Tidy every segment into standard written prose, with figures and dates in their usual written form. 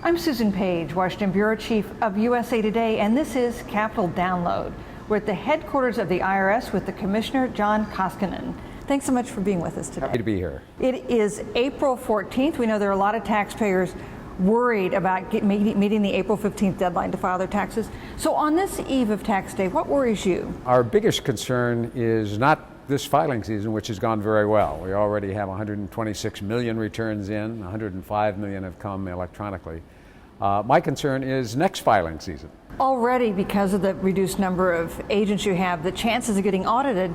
I'm Susan Page, Washington Bureau Chief of USA Today, and this is Capital Download. We're at the headquarters of the IRS with the Commissioner, John Koskinen. Thanks so much for being with us today. Happy to be here. It is April 14th. We know there are a lot of taxpayers worried about meeting the April 15th deadline to file their taxes. So on this eve of tax day, what worries you? Our biggest concern is not this filing season, which has gone very well. We already have 126 million returns in, 105 million have come electronically. My concern is next filing season. Already, because of the reduced number of agents you have, the chances of getting audited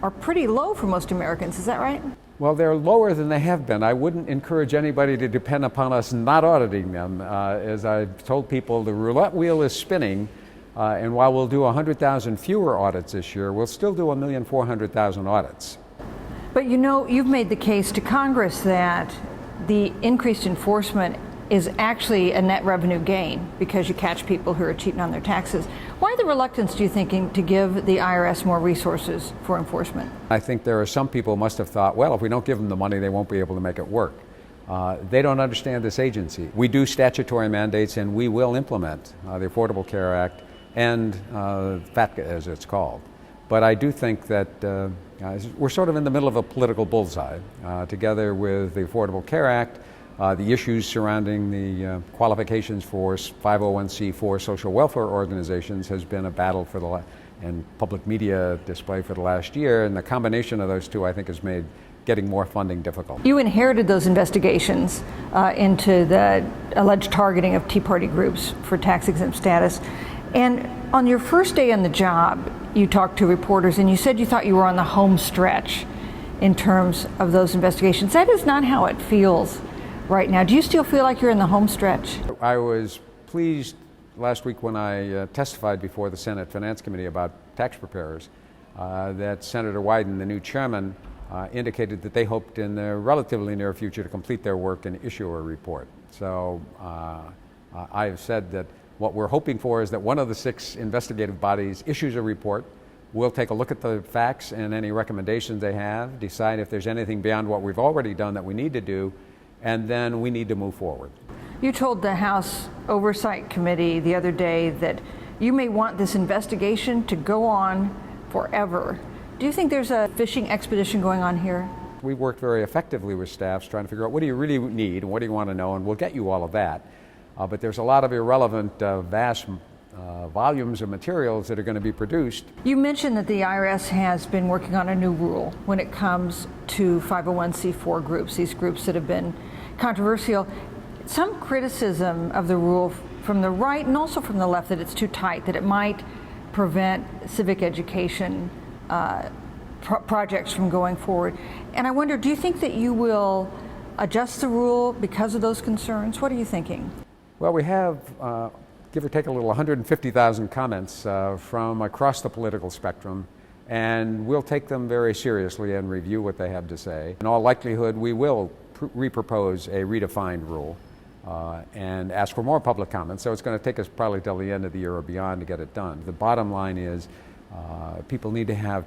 are pretty low for most Americans. Is that right? Well, they're lower than they have been. I wouldn't encourage anybody to depend upon us not auditing them. As I've told people, the roulette wheel is spinning, and while we'll do 100,000 fewer audits this year, we'll still do 1,400,000 audits. But you know, you've made the case to Congress that the increased enforcement is actually a net revenue gain because you catch people who are cheating on their taxes. Why the reluctance, do you think, to give the IRS more resources for enforcement? I think there are some people who must have thought, well, if we don't give them the money, they won't be able to make it work. They don't understand this agency. We do statutory mandates, and we will implement the Affordable Care Act and FATCA, as it's called. But I do think that we're sort of in the middle of a political bullseye, together with the Affordable Care Act, the issues surrounding the qualifications for 501c4 social welfare organizations has been a battle for and public media display for the last year, and the combination of those two, I think, has made getting more funding difficult. You inherited those investigations into the alleged targeting of Tea Party groups for tax-exempt status. And on your first day on the job, you talked to reporters and you said you thought you were on the home stretch in terms of those investigations. That is not how it feels right now. Do you still feel like you're in the home stretch? I was pleased last week when I testified before the Senate Finance Committee about tax preparers that Senator Wyden, the new chairman, indicated that they hoped in the relatively near future to complete their work and issue a report. So I have said that what we're hoping for is that one of the 6 investigative bodies issues a report. We'll take a look at the facts and any recommendations they have, decide if there's anything beyond what we've already done that we need to do, and then we need to move forward. You told the House Oversight Committee the other day that you may want this investigation to go on forever. Do you think there's a fishing expedition going on here? We worked very effectively with staffs trying to figure out what do you really need and what do you want to know, and we'll get you all of that. But there's a lot of irrelevant, vast volumes of materials that are going to be produced. You mentioned that the IRS has been working on a new rule when it comes to 501c4 groups, these groups that have been controversial. Some criticism of the rule from the right and also from the left that it's too tight, that it might prevent civic education projects from going forward. And I wonder, do you think that you will adjust the rule because of those concerns? What are you thinking? Well, we have, give or take a little, 150,000 comments from across the political spectrum, and we'll take them very seriously and review what they have to say. In all likelihood, we will repropose a redefined rule and ask for more public comments, so it's going to take us probably till the end of the year or beyond to get it done. The bottom line is people need to have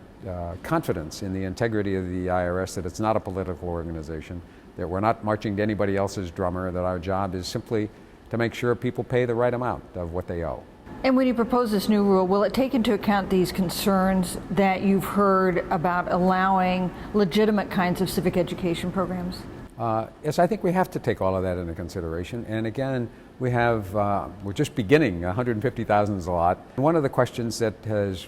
confidence in the integrity of the IRS, that it's not a political organization, that we're not marching to anybody else's drummer, that our job is simply to make sure people pay the right amount of what they owe. And when you propose this new rule, will it take into account these concerns that you've heard about allowing legitimate kinds of civic education programs? Yes, I think we have to take all of that into consideration. And again, we're just beginning. 150,000 is a lot. One of the questions that has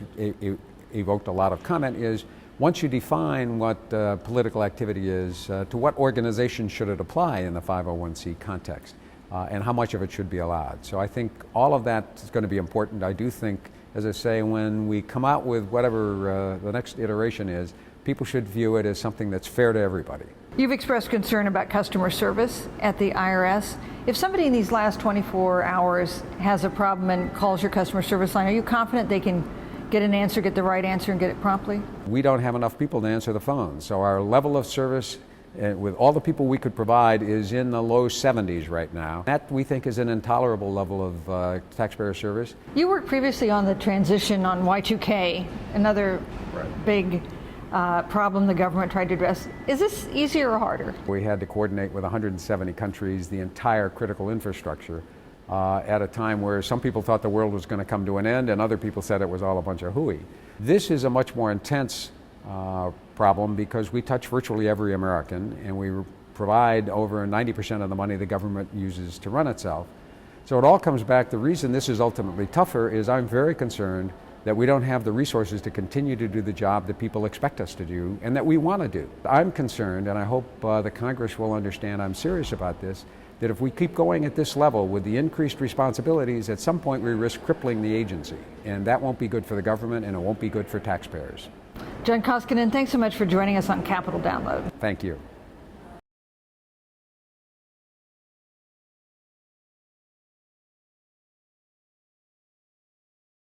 evoked a lot of comment is, once you define what political activity is, to what organization should it apply in the 501c context? And how much of it should be allowed. So I think all of that is going to be important. I do think, as I say, when we come out with whatever the next iteration is, people should view it as something that's fair to everybody. You've expressed concern about customer service at the IRS. If somebody in these last 24 hours has a problem and calls your customer service line, are you confident they can get an answer, get the right answer, and get it promptly? We don't have enough people to answer the phone, so our level of service with all the people we could provide is in the low 70s right now. That, we think, is an intolerable level of taxpayer service. You worked previously on the transition on Y2K, another big problem the government tried to address. Is this easier or harder? We had to coordinate with 170 countries the entire critical infrastructure at a time where some people thought the world was going to come to an end and other people said it was all a bunch of hooey. This is a much more intense problem because we touch virtually every American and we provide over 90% of the money the government uses to run itself. So it all comes back, the reason this is ultimately tougher is I'm very concerned that we don't have the resources to continue to do the job that people expect us to do and that we want to do. I'm concerned, and I hope the Congress will understand I'm serious about this, that if we keep going at this level with the increased responsibilities, at some point we risk crippling the agency. And that won't be good for the government and it won't be good for taxpayers. John Koskinen, thanks so much for joining us on Capital Download. Thank you.